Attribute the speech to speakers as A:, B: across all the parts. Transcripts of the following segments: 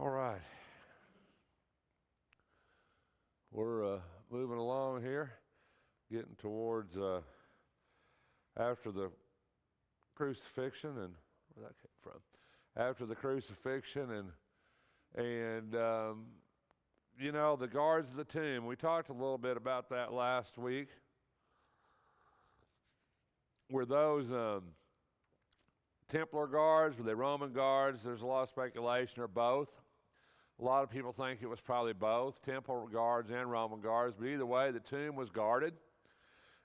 A: All right. We're moving along here, getting towards after the crucifixion and where that came from. After the crucifixion and the guards of the tomb. We talked a little bit about that last week. Were those Templar guards? Were they Roman guards? There's a lot of speculation, or both. A lot of people think it was probably both, Temple guards and Roman guards, but either way, the tomb was guarded.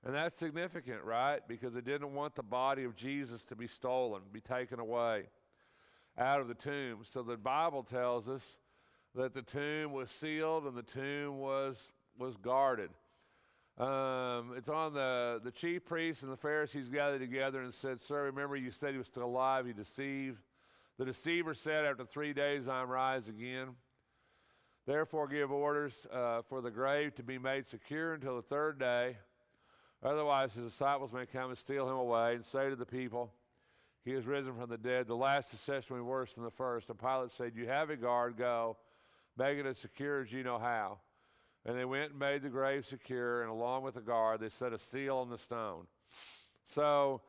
A: And that's significant, right? Because they didn't want the body of Jesus to be stolen, be taken away out of the tomb. So the Bible tells us that the tomb was sealed and the tomb was guarded. It's on the chief priests and the Pharisees gathered together and said, "Sir, remember you said he was still alive. He deceived. The deceiver said, after 3 days I am rise again. Therefore give orders for the grave to be made secure until the third day. Otherwise his disciples may come and steal him away and say to the people, he is risen from the dead. The last deception will be worse than the first." And Pilate said, "You have a guard, go, make it as secure as you know how." And they went and made the grave secure, and along with the guard, they set a seal on the stone. So,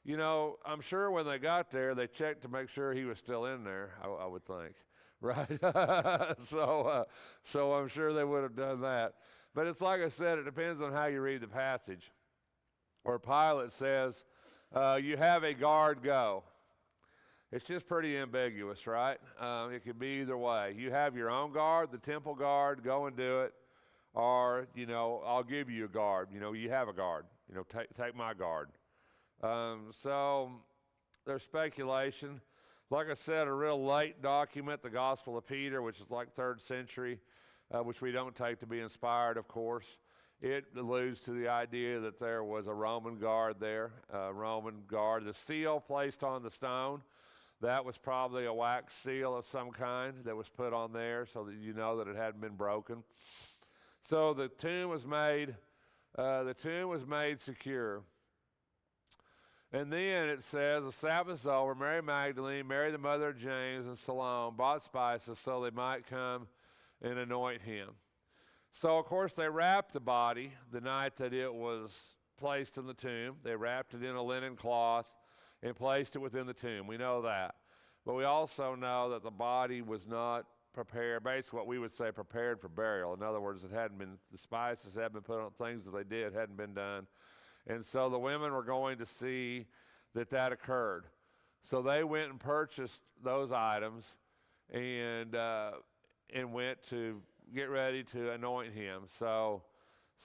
A: I'm sure when they got there, they checked to make sure he was still in there, I would think, right? So I'm sure they would have done that. But it's like I said, it depends on how you read the passage. Where Pilate says, you have a guard, go. It's just pretty ambiguous, right? It could be either way. You have your own guard, the temple guard, go and do it. Or, I'll give you a guard. You have a guard. Take my guard. So there's speculation. Like I said, a real late document, the Gospel of Peter, which is like 3rd century, which we don't take to be inspired, of course. It alludes to the idea that there was a Roman guard there, a Roman guard. The seal placed on the stone, that was probably a wax seal of some kind that was put on there so that you know that it hadn't been broken. So the tomb was made secure. And then it says, the Sabbath is over, Mary Magdalene, Mary the mother of James, and Salome bought spices so they might come and anoint him. So, of course, they wrapped the body the night that it was placed in the tomb. They wrapped it in a linen cloth and placed it within the tomb. We know that. But we also know that the body was not prepared, basically what we would say prepared for burial. In other words, the spices hadn't been put on, things that they did hadn't been done. And so the women were going to see that occurred. So they went and purchased those items and went to get ready to anoint him. So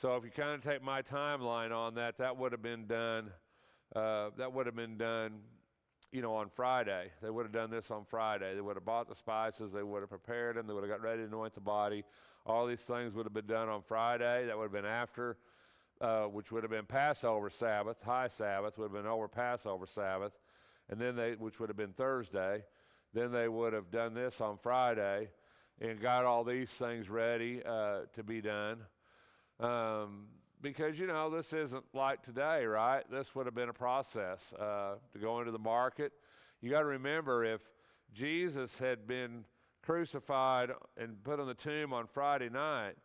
A: if you kind of take my timeline on that, that would have been done. On Friday. They would have done this on Friday. They would have bought the spices. They would have prepared them. They would have got ready to anoint the body. All these things would have been done on Friday. That would have been after, which would have been Passover Sabbath, high Sabbath, would have been over Passover Sabbath, and then which would have been Thursday. Then they would have done this on Friday and got all these things ready to be done. Because, this isn't like today, right? This would have been a process to go into the market. You got to remember, if Jesus had been crucified and put in the tomb on Friday night,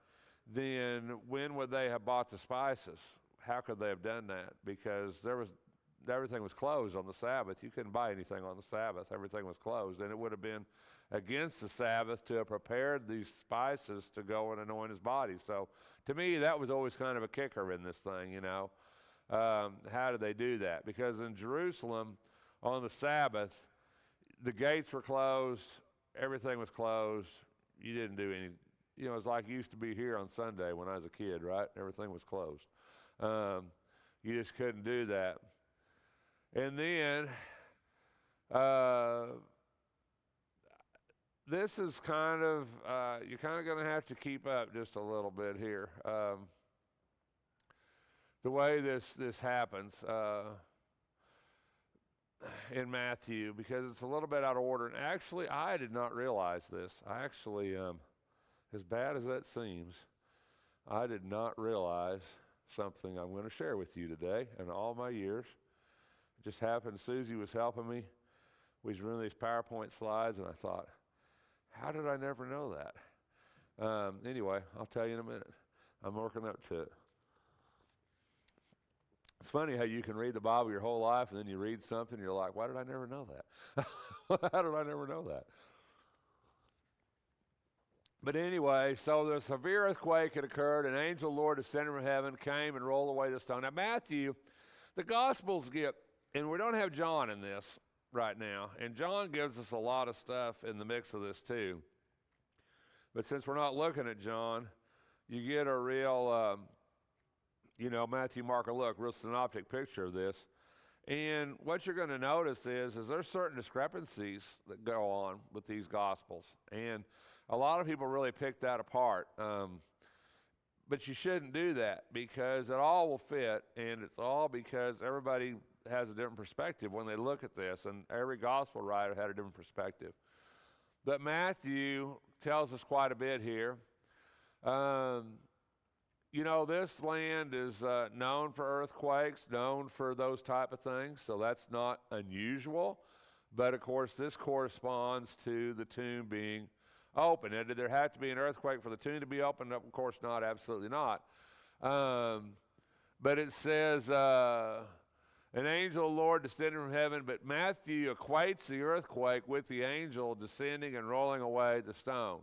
A: then when would they have bought the spices? How could they have done that? Because everything was closed on the Sabbath. You couldn't buy anything on the Sabbath. Everything was closed. And it would have been against the Sabbath to have prepared these spices to go and anoint his body. So to me, that was always kind of a kicker in this thing, How did they do that? Because in Jerusalem, on the Sabbath, the gates were closed. Everything was closed. You didn't do any, it's like it used to be here on Sunday when I was a kid, right? Everything was closed. You just couldn't do that. And then, this is kind of, you're kind of going to have to keep up just a little bit here. The way this happens in Matthew, because it's a little bit out of order. And actually, I did not realize this. I actually, as bad as that seems, I did not realize something I'm going to share with you today in all my years. It just happened, Susie was helping me. We was running these PowerPoint slides, and I thought, How did I never know that? Anyway, I'll tell you in a minute. I'm working up to it. It's funny how you can read the Bible your whole life and then you read something and you're like, why did I never know that? How did I never know that? But anyway, so the severe earthquake had occurred. An angel of the Lord descended from heaven, came and rolled away the stone. Now, Matthew, the Gospels get, and we don't have John in this right now, and John gives us a lot of stuff in the mix of this too. But since we're not looking at John, you get a real, Matthew, Mark, and Luke, real synoptic picture of this. And what you're going to notice is there's certain discrepancies that go on with these Gospels. And a lot of people really pick that apart. But you shouldn't do that because it all will fit, and it's all because everybody has a different perspective when they look at this, and every Gospel writer had a different perspective. But Matthew tells us quite a bit here. This land is known for earthquakes, known for those type of things, so that's not unusual. But, of course, this corresponds to the tomb being open. And did there have to be an earthquake for the tomb to be opened up? Of course not, absolutely not. But it says, an angel of the Lord descended from heaven, but Matthew equates the earthquake with the angel descending and rolling away the stone.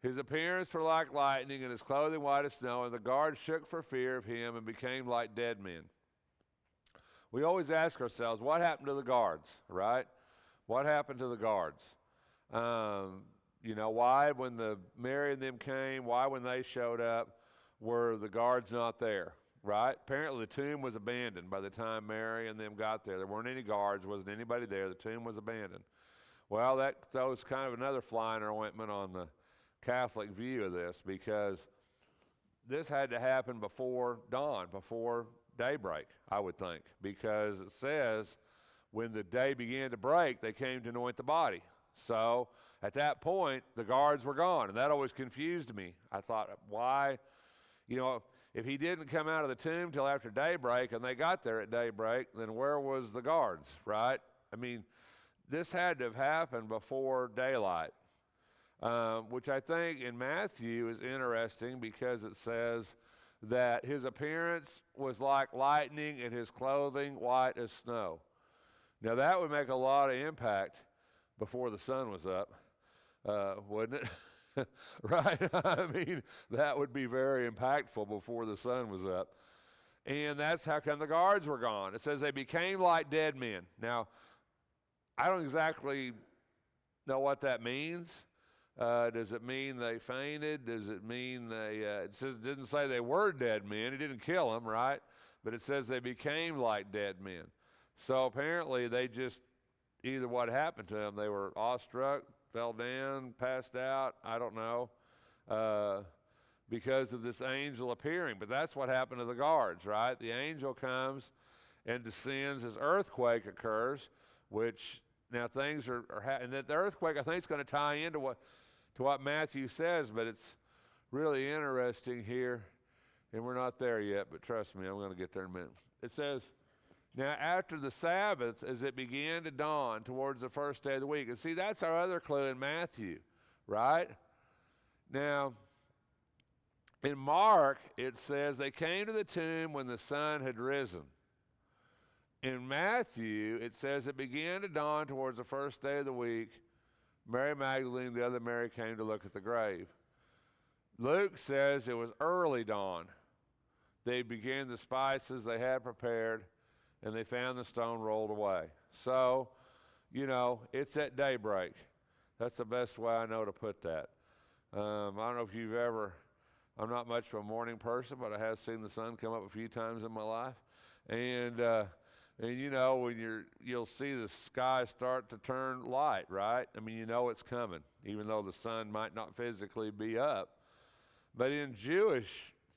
A: His appearance were like lightning, and his clothing white as snow, and the guards shook for fear of him and became like dead men. We always ask ourselves, what happened to the guards, right? What happened to the guards? Why when the Mary and them came, why when they showed up, were the guards not there, right? Apparently the tomb was abandoned by the time Mary and them got there. There weren't any guards, wasn't anybody there. The tomb was abandoned. Well, that throws kind of another fly in our ointment on the Catholic view of this, because this had to happen before dawn, before daybreak, I would think, because it says when the day began to break, they came to anoint the body. So at that point, the guards were gone, and that always confused me. I thought, why? If he didn't come out of the tomb till after daybreak and they got there at daybreak, then where was the guards, right? I mean, this had to have happened before daylight, which I think in Matthew is interesting because it says that his appearance was like lightning and his clothing white as snow. Now that would make a lot of impact before the sun was up, wouldn't it? Right? I mean, that would be very impactful before the sun was up. And that's how come the guards were gone. It says they became like dead men. Now, I don't exactly know what that means. Does it mean they fainted? Does it mean it didn't say they were dead men. It didn't kill them, right? But it says they became like dead men. So apparently they just, either what happened to them, they were awestruck, fell down, passed out, I don't know, because of this angel appearing. But that's what happened to the guards, right? The angel comes and descends, this earthquake occurs, which now things are and that the earthquake I think is going to tie into what Matthew says, but it's really interesting here, and we're not there yet, but trust me, I'm going to get there in a minute. It says, now after the Sabbath, as it began to dawn towards the first day of the week. And see, that's our other clue in Matthew, right? Now, in Mark, it says they came to the tomb when the sun had risen. In Matthew, it says it began to dawn towards the first day of the week. Mary Magdalene, the other Mary, came to look at the grave. Luke says it was early dawn. They began the spices they had prepared, and they found the stone rolled away. So, it's at daybreak. That's the best way I know to put that. I don't know if you've ever, I'm not much of a morning person, but I have seen the sun come up a few times in my life. And when you'll see the sky start to turn light, right? I mean, it's coming, even though the sun might not physically be up. But in Jewish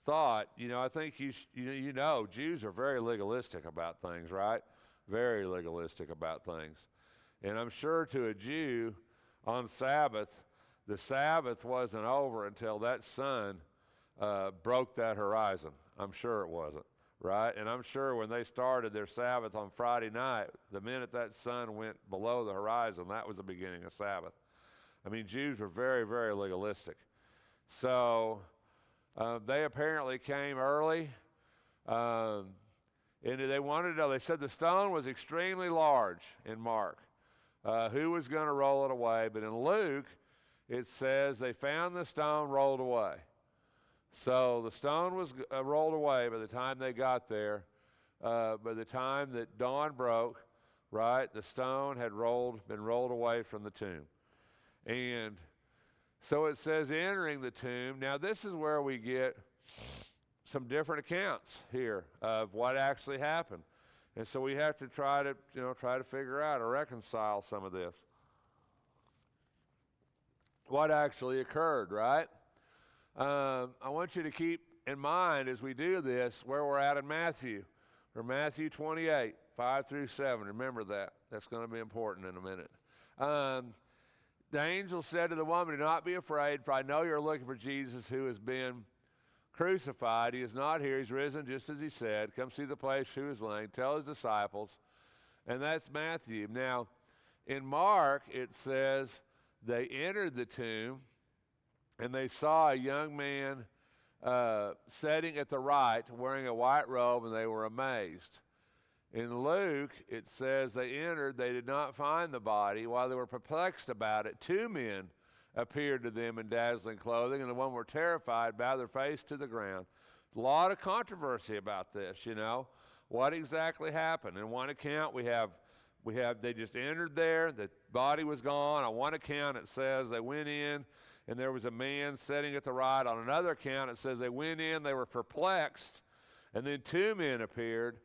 A: thought, I think Jews are very legalistic about things, right? Very legalistic about things. And I'm sure to a Jew on Sabbath, the Sabbath wasn't over until that sun broke that horizon. I'm sure it wasn't. Right? And I'm sure when they started their Sabbath on Friday night, the minute that sun went below the horizon, that was the beginning of Sabbath. I mean, Jews were very, very legalistic. So they apparently came early. And they wanted to know, they said the stone was extremely large in Mark. Who was going to roll it away? But in Luke, it says they found the stone rolled away. So the stone was rolled away by the time they got there. By the time that dawn broke, right, the stone had been rolled away from the tomb. And so it says entering the tomb. Now this is where we get some different accounts here of what actually happened. And so we have to try to figure out or reconcile some of this. What actually occurred, right? I want you to keep in mind as we do this where we're at in Matthew. Or Matthew 28, 5 through 7. Remember that. That's going to be important in a minute. The angel said to the woman, "Do not be afraid, for I know you're looking for Jesus who has been crucified. He is not here. He's risen just as he said. Come see the place who is laying. Tell his disciples." And that's Matthew. Now, in Mark, it says they entered the tomb and they saw a young man sitting at the right wearing a white robe, and they were amazed. In Luke, it says they entered, they did not find the body. While they were perplexed about it, two men appeared to them in dazzling clothing, and the one were terrified, bowed their face to the ground. A lot of controversy about this, what exactly happened. In one account, we have they just entered there, the body was gone. On one account, it says they went in, and there was a man sitting at the right. On another account, it says they went in, they were perplexed, and then two men appeared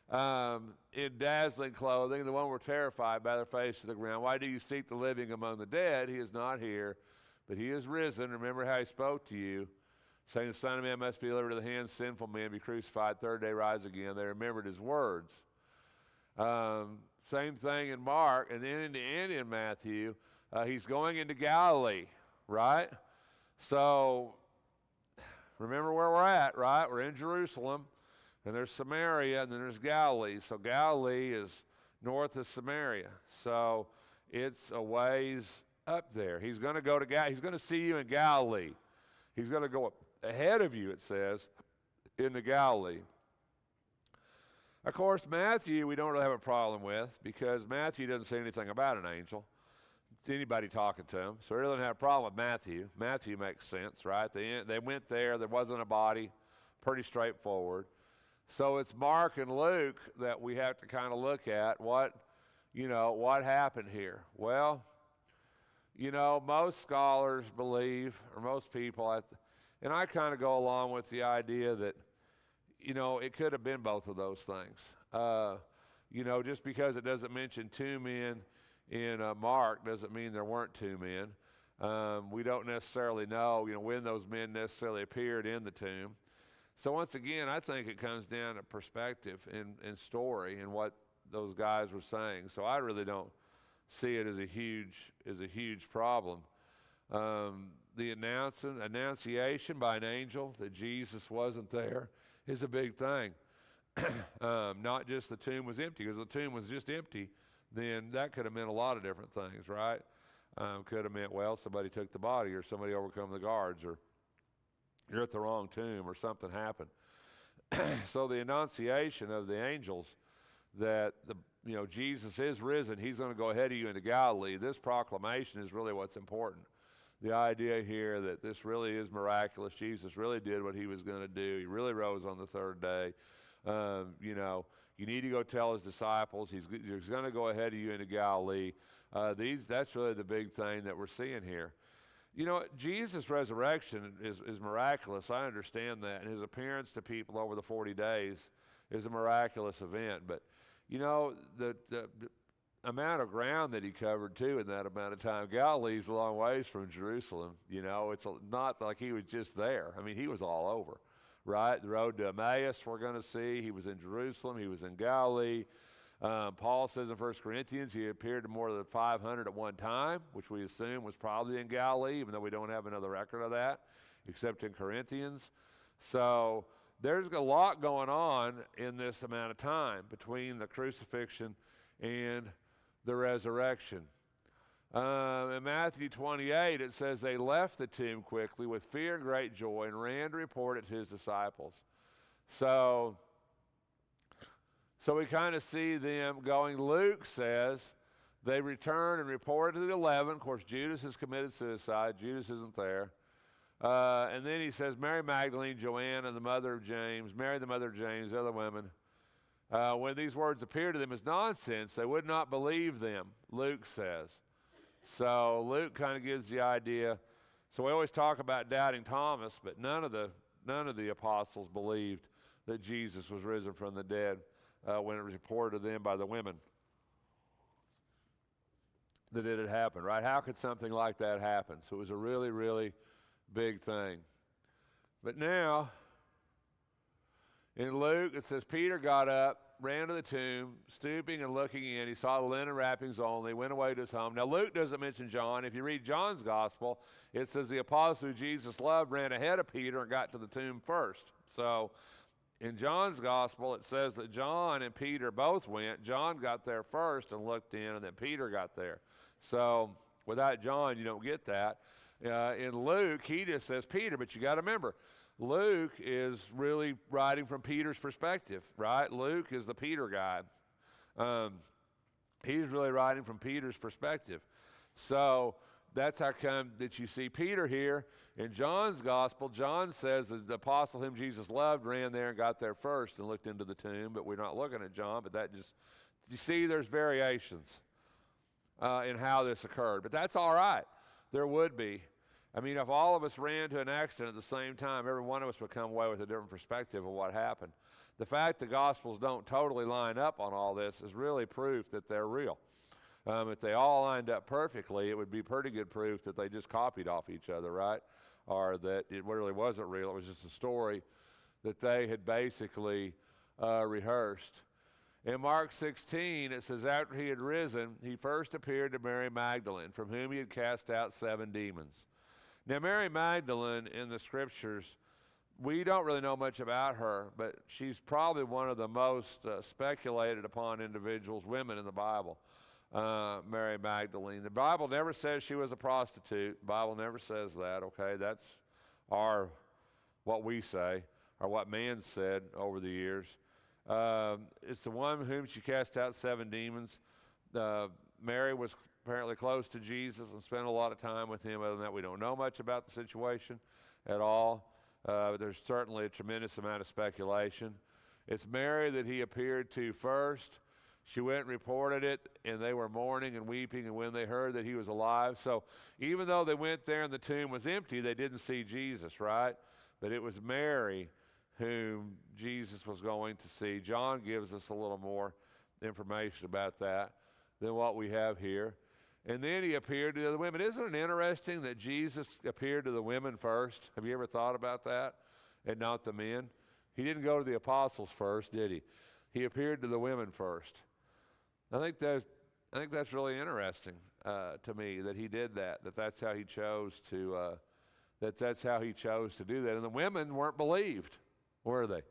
A: in dazzling clothing. The one were terrified, by their face to the ground. "Why do you seek the living among the dead? He is not here, but he is risen. Remember how he spoke to you, saying the Son of Man must be delivered to the hands of sinful men, be crucified, third day rise again." They remembered his words. Same thing in Mark, and then in the end in Matthew, he's going into Galilee, right? So remember where we're at, right? We're in Jerusalem, and there's Samaria, and then there's Galilee. So Galilee is north of Samaria. So it's a ways up there. He's going to go to He's going to see you in Galilee. He's going to go ahead of you, it says, into Galilee. Of course, Matthew, we don't really have a problem with, because Matthew doesn't say anything about an angel to anybody talking to him. So we really don't have a problem with Matthew. Matthew makes sense, right? They went there. There wasn't a body. Pretty straightforward. So it's Mark and Luke that we have to kind of look at what happened here. Well, most scholars believe, or most people, and I kind of go along with the idea that, it could have been both of those things. Just because it doesn't mention two men in Mark doesn't mean there weren't two men. We don't necessarily know, when those men necessarily appeared in the tomb. So once again, I think it comes down to perspective and story and what those guys were saying. So I really don't see it as a huge problem. The annunciation by an angel that Jesus wasn't there is a big thing. Not just the tomb was empty, because the tomb was just empty, then that could have meant a lot of different things, right? Could have meant, well, somebody took the body, or somebody overcome the guards, or you're at the wrong tomb, or something happened. So the annunciation of the angels that Jesus is risen, he's going to go ahead of you into Galilee. This proclamation is really what's important. The idea here that this really is miraculous. Jesus really did what he was going to do. He really rose on the third day. You need to go tell his disciples. He's going to go ahead of you into Galilee. That's really the big thing that we're seeing here. Jesus' resurrection is miraculous. I understand that. And his appearance to people over the 40 days is a miraculous event. But, the amount of ground that he covered, too, in that amount of time. Galilee's a long ways from Jerusalem. It's not like he was just there. I mean, he was all over, right? The road to Emmaus we're going to see. He was in Jerusalem. He was in Galilee. Paul says in 1 Corinthians he appeared to more than 500 at one time, which we assume was probably in Galilee, even though we don't have another record of that, except in Corinthians. So there's a lot going on in this amount of time between the crucifixion and the resurrection. In Matthew 28, it says they left the tomb quickly with fear and great joy and ran to report it to his disciples. So we kind of see them going. Luke says they returned and reported to the 11. Of course, Judas has committed suicide. Judas isn't there. And then he says Mary Magdalene, Joanna, the mother of James, Mary the mother of James, other women. When these words appeared to them as nonsense, they would not believe them, Luke says. So Luke kind of gives the idea. So we always talk about doubting Thomas, but none of the apostles believed that Jesus was risen from the dead when it was reported to them by the women that it had happened, right? How could something like that happen? So it was a really, really big thing. But now, in Luke, it says, Peter got up, ran to the tomb, stooping and looking in. He saw the linen wrappings only, went away to his home. Now, Luke doesn't mention John. If you read John's gospel, it says the apostle who Jesus loved ran ahead of Peter and got to the tomb first. So, in John's gospel, it says that John and Peter both went. John got there first and looked in, and then Peter got there. So, without John, you don't get that. In Luke, he just says Peter, but you got to remember, Luke is really writing from Peter's perspective, right? Luke is the Peter guy. He's really writing from Peter's perspective. So that's how come that you see Peter here. In John's gospel, John says that the apostle whom Jesus loved ran there and got there first and looked into the tomb, but we're not looking at John, but that just, you see there's variations in how this occurred. But that's all right. There would be. I mean, if all of us ran to an accident at the same time, every one of us would come away with a different perspective of what happened. The fact the Gospels don't totally line up on all this is really proof that they're real. If they all lined up perfectly, it would be pretty good proof that they just copied off each other, right? Or that it really wasn't real. It was just a story that they had basically rehearsed. In Mark 16, it says, after he had risen, he first appeared to Mary Magdalene, from whom he had cast out 7 demons. Now, Mary Magdalene in the scriptures, we don't really know much about her, but she's probably one of the most speculated upon individuals, women in the Bible, Mary Magdalene. The Bible never says she was a prostitute. The Bible never says that, okay? That's what we say, or what man said over the years. It's the one whom she cast out 7 demons. Mary was apparently close to Jesus and spent a lot of time with him. Other than that, we don't know much about the situation at all. There's certainly a tremendous amount of speculation. It's Mary that he appeared to first. She went and reported it, and they were mourning and weeping, and when they heard that he was alive. So even though they went there and the tomb was empty, they didn't see Jesus, right? But it was Mary whom Jesus was going to see. John gives us a little more information about that than what we have here. And then he appeared to the other women. Isn't it interesting that Jesus appeared to the women first? Have you ever thought about that? And not the men? He didn't go to the apostles first, did he? He appeared to the women first. I think that's really interesting to me that he did that. That's how he chose to. That's how he chose to do that. And the women weren't believed, were they?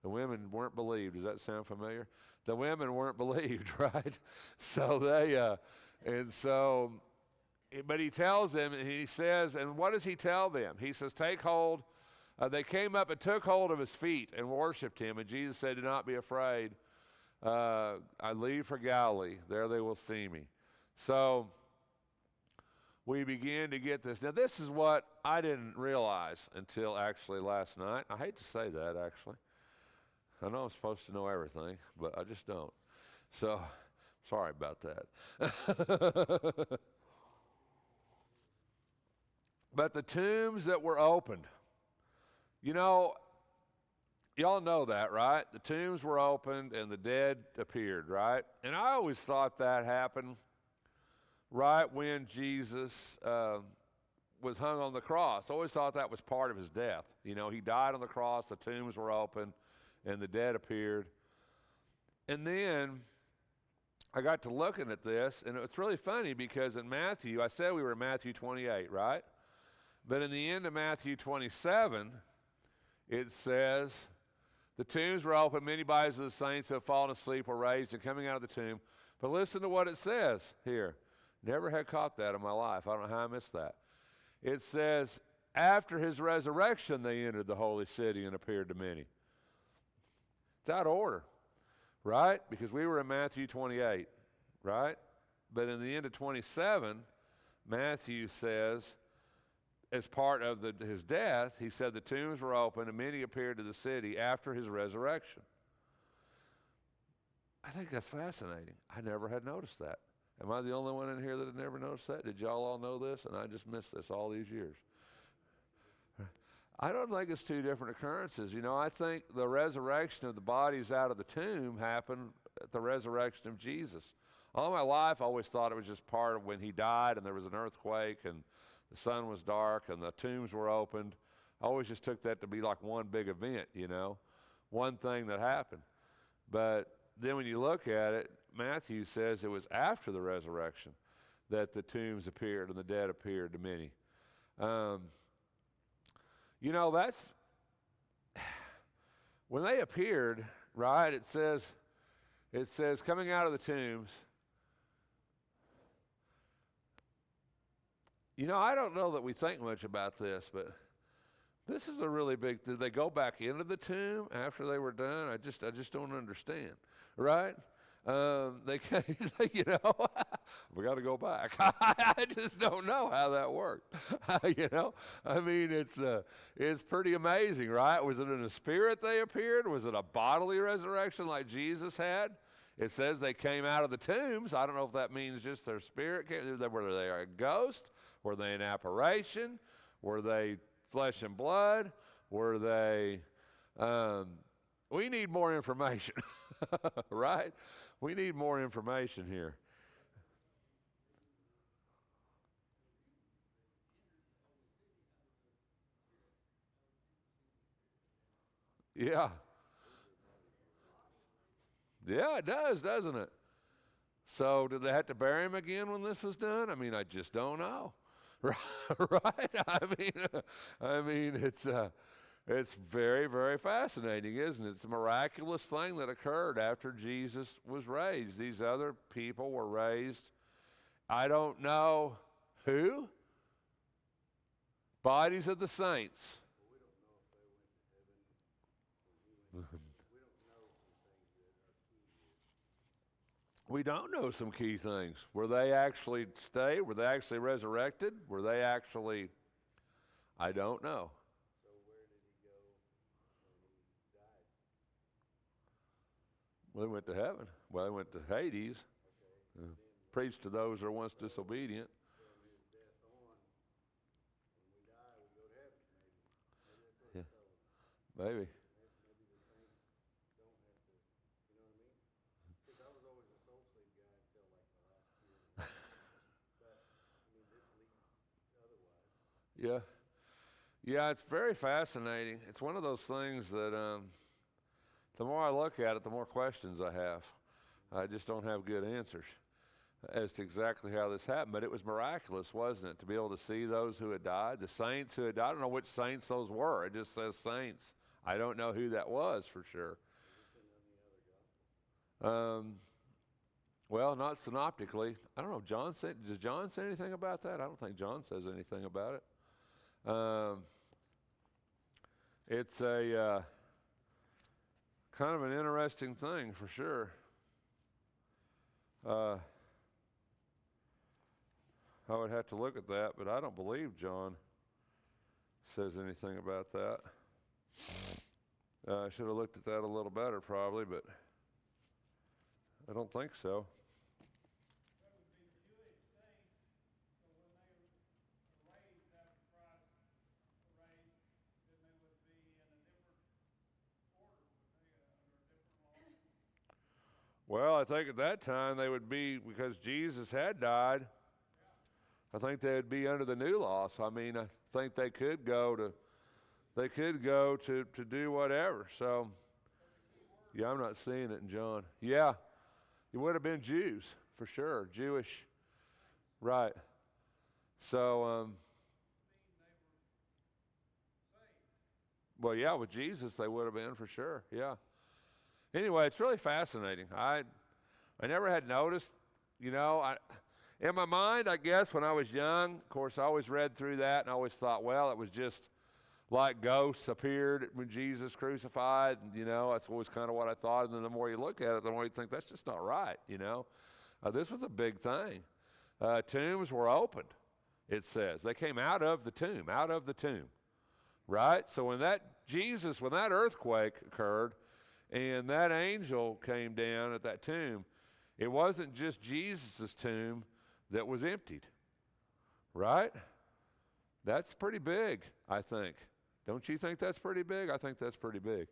A: The women weren't believed. Does that sound familiar? The women weren't believed, right? So they. But he tells them, and he says, and what does he tell them? He says, take hold. They came up and took hold of his feet and worshiped him. And Jesus said, do not be afraid. I leave for Galilee. There they will see me. So we begin to get this. Now, this is what I didn't realize until actually last night. I hate to say that, actually. I know I'm supposed to know everything, but I just don't. So sorry about that. But the tombs that were opened, you know, y'all know that, right? The tombs were opened and the dead appeared, right? And I always thought that happened right when Jesus was hung on the cross. I always thought that was part of his death. You know, he died on the cross, the tombs were open, and the dead appeared. And then I got to looking at this, and it's really funny because in Matthew, I said we were in Matthew 28, right? But in the end of Matthew 27, it says, the tombs were open, many bodies of the saints who have fallen asleep were raised and coming out of the tomb. But listen to what it says here. Never had caught that in my life. I don't know how I missed that. It says, after his resurrection, they entered the holy city and appeared to many. It's out of order, right? Because we were in Matthew 28, right? But in the end of 27, Matthew says, as part of his death, he said the tombs were open and many appeared to the city after his resurrection. I think that's fascinating. I never had noticed that. Am I the only one in here that had never noticed that? Did y'all all know this? And I just missed this all these years. I don't think it's two different occurrences. You know, I think the resurrection of the bodies out of the tomb happened at the resurrection of Jesus. All my life, I always thought it was just part of when he died and there was an earthquake and the sun was dark and the tombs were opened. I always just took that to be like one big event, you know, one thing that happened. But then when you look at it, Matthew says it was after the resurrection that the tombs appeared and the dead appeared to many. You know, that's, when they appeared, right, it says coming out of the tombs. You know, I don't know that we think much about this, but this is a really big, did they go back into the tomb after they were done? I just don't understand, right? They you know, we got to go back. I just don't know how that worked. You know, I mean, it's pretty amazing, right? Was it in a spirit they appeared? Was it a bodily resurrection like Jesus had? It says they came out of the tombs. I don't know if that means just their spirit came. Were they a ghost? Were they an apparition? Were they flesh and blood? Were they? We need more information, right? We need more information here. Yeah. Yeah, it does, doesn't it? So did they have to bury him again when this was done? I mean, I just don't know. Right? I mean, it's very, very fascinating, isn't it? It's a miraculous thing that occurred after Jesus was raised. These other people were raised. I don't know who. Bodies of the saints. We don't know some key things. Were they actually stayed? Were they actually resurrected? Were they actually, I don't know.
B: So where did he go when he died?
A: Well, they went to heaven. Well, they went to Hades.
B: Okay.
A: Preached to those who are once disobedient.
B: From his death on, when we die, we go to heaven, maybe. Maybe that's what
A: Yeah.
B: it's told.
A: Maybe.
B: Maybe the saints don't have to, you know what I mean? Because I was always a soul sleep guy until like the last year. But, I mean, this leads otherwise.
A: Yeah. Yeah, it's very fascinating. It's one of those things that the more I look at it, the more questions I have. I just don't have good answers as to exactly how this happened. But it was miraculous, wasn't it, to be able to see those who had died, the saints who had died. I don't know which saints those were. It just says saints. I don't know who that was for sure. Well, not synoptically. I don't know if John said, does John say anything about that? I don't think John says anything about it. It's a kind of an interesting thing for sure. I would have to look at that, but I don't believe John says anything about that. I should have looked at that a little better probably, but I don't think so.
C: That would be the Jewish state. So when they were raised after Christ was raised, then they would be in a different order, would they, under a different law?
A: Well, I think at that time they would be, because Jesus had died, I think they would be under the new law. So I mean, I think they could go to do whatever. So yeah, I'm not seeing it in John. Yeah, it would have been Jews for sure, Jewish, right? So well, yeah, with Jesus they would have been for sure. Yeah. Anyway, it's really fascinating. I never had noticed, you know, In my mind, I guess, when I was young, of course, I always read through that and I always thought, well, it was just like ghosts appeared when Jesus crucified. And, that's always kind of what I thought. And then the more you look at it, the more you think that's just not right, This was a big thing. Tombs were opened, it says. They came out of the tomb, right? So when that earthquake occurred and that angel came down at that tomb, it wasn't just Jesus' tomb that was emptied, right? That's pretty big, I think. Don't you think that's pretty big? I think that's pretty big.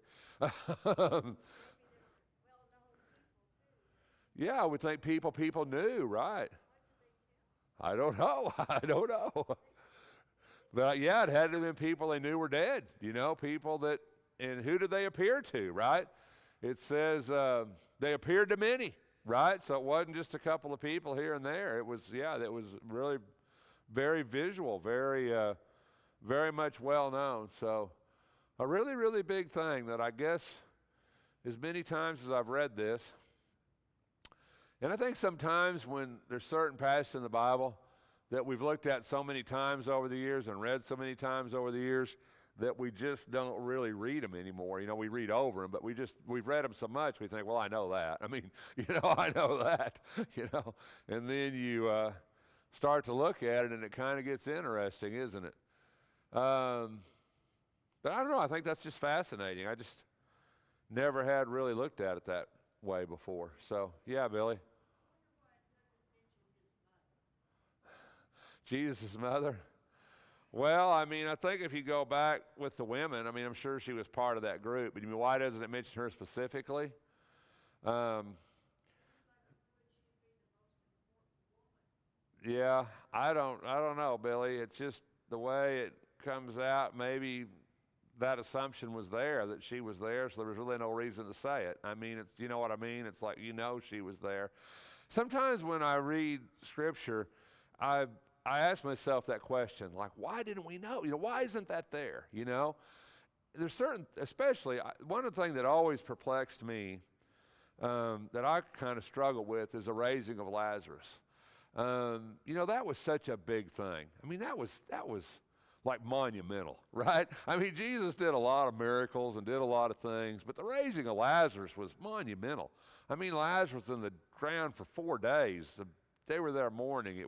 A: Yeah, I would think people knew, right? I don't know. I don't know. But yeah, it had to have been people they knew were dead, people that, and who did they appear to, right? It says they appeared to many, right? So it wasn't just a couple of people here and there. It was really very visual, very much well known. So a really, really big thing that I guess as many times as I've read this, and I think sometimes when there's certain passages in the Bible that we've looked at so many times over the years and read so many times over the years that we just don't really read them anymore. We read over them, but we've read them so much we think, well, I know that. I mean, I know that, And then you start to look at it and it kind of gets interesting, isn't it? But I don't know. I think that's just fascinating. I just never had really looked at it that way before. So, yeah, Billy. Jesus' mother? Well, I think if you go back with the women, I'm sure she was part of that group. But why doesn't it mention her specifically? Yeah, I don't know, Billy. It's just the way it comes out. Maybe that assumption was there, that she was there, so there was really no reason to say it. It's, you know what I mean? It's like, she was there. Sometimes when I read Scripture, I ask myself that question, like, why didn't we know? Why isn't that there? There's certain, especially, one of the things that always perplexed me, that I kind of struggle with, is the raising of Lazarus. That was such a big thing. That was like monumental, right? Jesus did a lot of miracles and did a lot of things, but the raising of Lazarus was monumental. Lazarus was in the ground for 4 days. They were there mourning.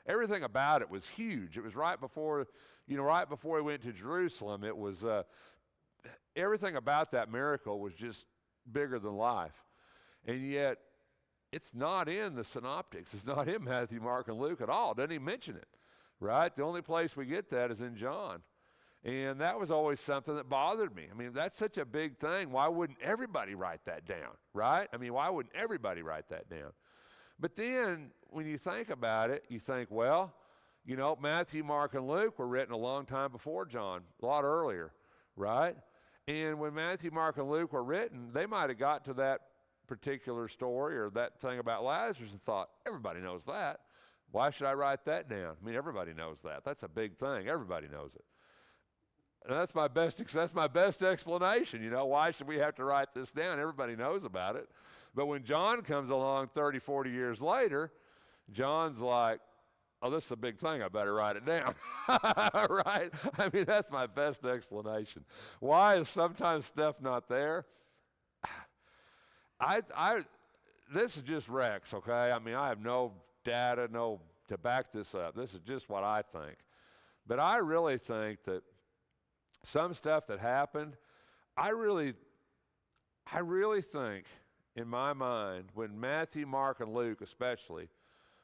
A: Everything about it was huge. It was right before he went to Jerusalem. It was, everything about that miracle was just bigger than life. And yet, it's not in the Synoptics. It's not in Matthew, Mark, and Luke at all. It doesn't even mention it, right? The only place we get that is in John. And that was always something that bothered me. That's such a big thing. Why wouldn't everybody write that down, right? Why wouldn't everybody write that down? But then when you think about it, you think, well, Matthew, Mark, and Luke were written a long time before John, a lot earlier, right? And when Matthew, Mark, and Luke were written, they might have got to that particular story or that thing about Lazarus and thought, everybody knows that. Why should I write that down? Everybody knows that. That's a big thing. Everybody knows it. And that's my best explanation. Why should we have to write this down? Everybody knows about it. But when John comes along 30, 40 years later, John's like, oh, this is a big thing. I better write it down. Right? That's my best explanation. Why is sometimes stuff not there? This is just Rex, okay? I have no data, to back this up. This is just what I think. But I really think that some stuff that happened, I really think, in my mind, when Matthew, Mark, and Luke especially,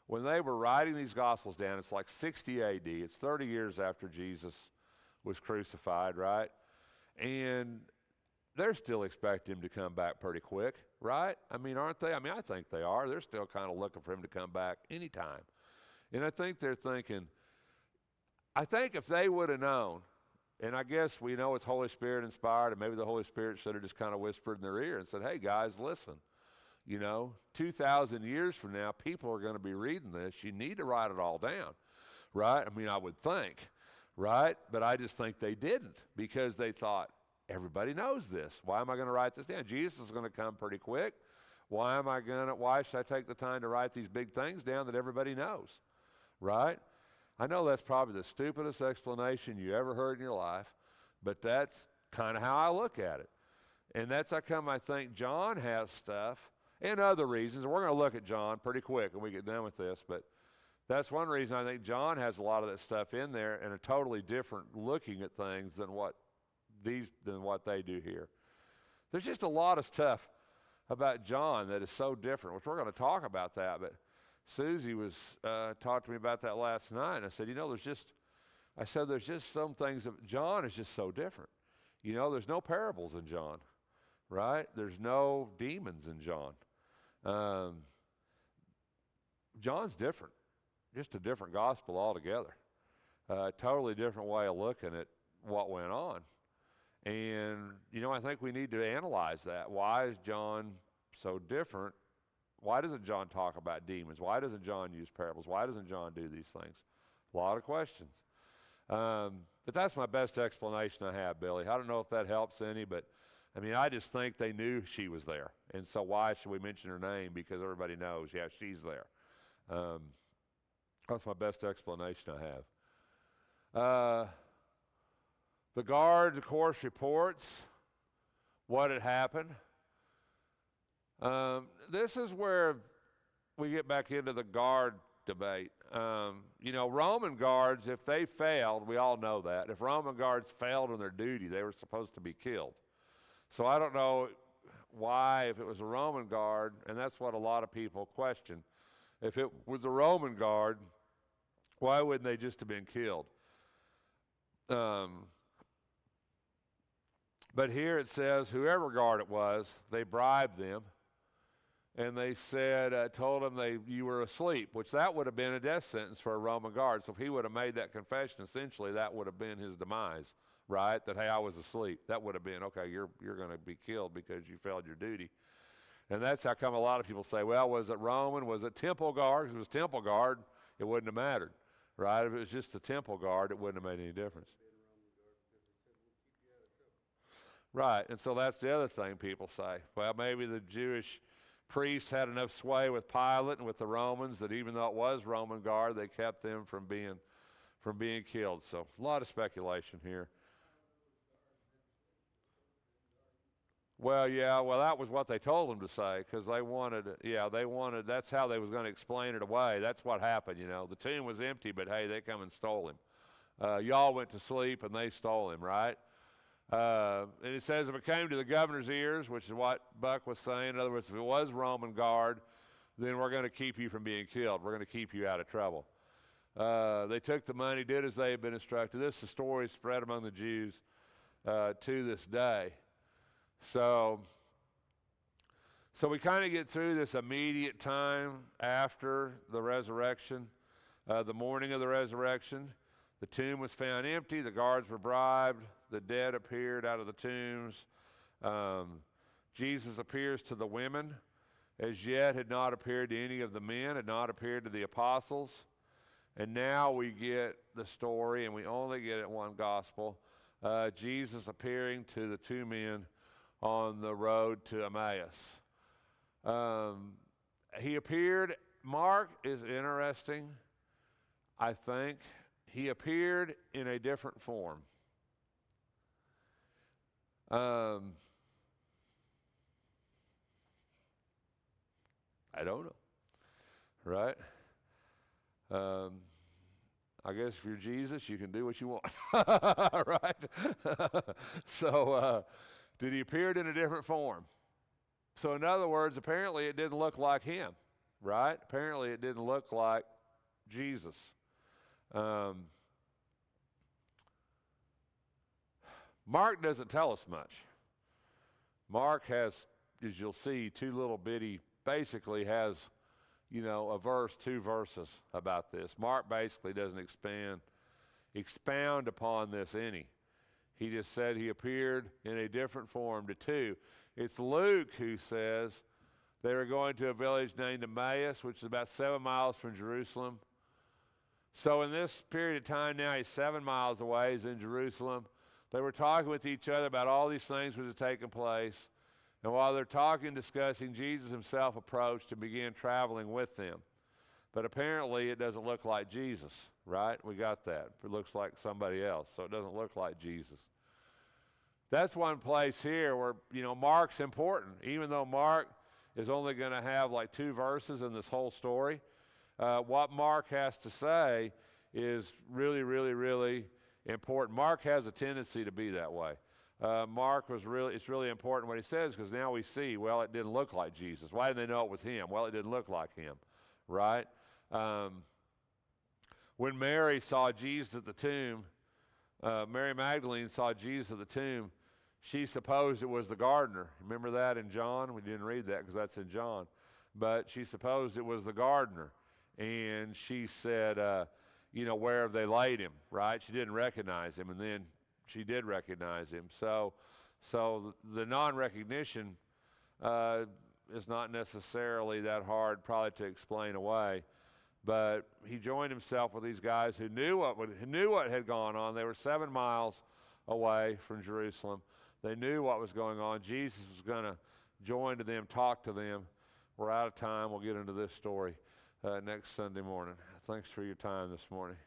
A: when they were writing these Gospels down, it's like 60 AD. It's 30 years after Jesus was crucified, right? And they're still expecting him to come back pretty quick, right? Aren't they? I think they are. They're still kind of looking for him to come back anytime. And I think they're thinking, I think if they would have known, and I guess we know it's Holy Spirit inspired, and maybe the Holy Spirit should have just kind of whispered in their ear and said, hey, guys, listen, 2,000 years from now, people are going to be reading this. You need to write it all down, right? I would think, right? But I just think they didn't because they thought, everybody knows this. Why am I going to write this down? Jesus is going to come pretty quick. Why should I take the time to write these big things down that everybody knows, right? I know that's probably the stupidest explanation you ever heard in your life, but that's kind of how I look at it. And that's how come I think John has stuff and other reasons. And we're going to look at John pretty quick when we get done with this, but that's one reason I think John has a lot of that stuff in there and a totally different looking at things than what they do here. There's just a lot of stuff about John that is so different, which we're going to talk about that. But Susie was talked to me about that last night, and I said, there's just some things that John is just so different. There's no parables in John, right? There's no demons in John. John's different, just a different gospel altogether. A totally different way of looking at what went on. And, I think we need to analyze that. Why is John so different? Why doesn't John talk about demons? Why doesn't John use parables? Why doesn't John do these things? A lot of questions. But that's my best explanation I have, Billy. I don't know if that helps any, but, I just think they knew she was there. And so why should we mention her name? Because everybody knows, yeah, she's there. That's my best explanation I have. The guard, of course, reports what had happened. This is where we get back into the guard debate. Roman guards, if they failed, we all know that. If Roman guards failed in their duty, they were supposed to be killed. So I don't know why, if it was a Roman guard, and that's what a lot of people question, if it was a Roman guard, why wouldn't they just have been killed? But here it says, whoever guard it was, they bribed them, and they said, told them you were asleep, which that would have been a death sentence for a Roman guard. So if he would have made that confession, essentially that would have been his demise, right? That, hey, I was asleep. That would have been, okay, you're going to be killed because you failed your duty. And that's how come a lot of people say, well, was it Roman? Was it temple guard? If it was temple guard, it wouldn't have mattered, right? If it was just the temple guard, it wouldn't have made any difference. Right, and so that's the other thing people say. Well, maybe the Jewish priests had enough sway with Pilate and with the Romans that even though it was Roman guard, they kept them from being killed. So a lot of speculation here. Well, that was what they told them to say because they wanted, that's how they was going to explain it away. That's what happened, The tomb was empty, but hey, they come and stole him. Y'all went to sleep and they stole him, right? And it says if it came to the governor's ears, which is what Buck was saying, in other words, if it was Roman guard, then we're going to keep you from being killed. We're going to keep you out of trouble. They took the money, did as they had been instructed. This is a story spread among the Jews to this day. So we kind of get through this immediate time after the resurrection, the morning of the resurrection. The tomb was found empty. The guards were bribed. The dead appeared out of the tombs. Jesus appears to the women. As yet had not appeared to any of the men, had not appeared to the apostles. And now we get the story, and we only get it one gospel, Jesus appearing to the two men on the road to Emmaus. He appeared, Mark is interesting, I think. He appeared in a different form. I don't know, right? I guess if you're Jesus, you can do what you want, right? So, did he appear in a different form? So in other words, apparently it didn't look like him, right? Apparently it didn't look like Jesus. Mark doesn't tell us much. Mark has, as you'll see, two little bitty, basically has, a verse, two verses about this. Mark basically doesn't expound upon this any. He just said he appeared in a different form to two. It's Luke who says they were going to a village named Emmaus, which is about 7 miles from Jerusalem. So in this period of time now, he's 7 miles away. He's in Jerusalem. They were talking with each other about all these things which had taken place. And while they're talking, discussing, Jesus himself approached and began traveling with them. But apparently it doesn't look like Jesus, right? We got that. It looks like somebody else, so it doesn't look like Jesus. That's one place here where, Mark's important. Even though Mark is only going to have like 2 verses in this whole story, what Mark has to say is really, really, really important. Mark has a tendency to be that way. It's really important what he says, because now we see, well, it didn't look like Jesus. Why didn't they know it was him? Well, it didn't look like him, right? When Mary saw Jesus at the tomb, Mary Magdalene saw Jesus at the tomb, she supposed it was the gardener. Remember that in John? We didn't read that because that's in John. But she supposed it was the gardener. And she said, where have they laid him, right? She didn't recognize him, and then she did recognize him. So the non-recognition is not necessarily that hard probably to explain away. But he joined himself with these guys who knew what had gone on. They were 7 miles away from Jerusalem. They knew what was going on. Jesus was going to join to them, talk to them. We're out of time. We'll get into this story next Sunday morning. Thanks for your time this morning.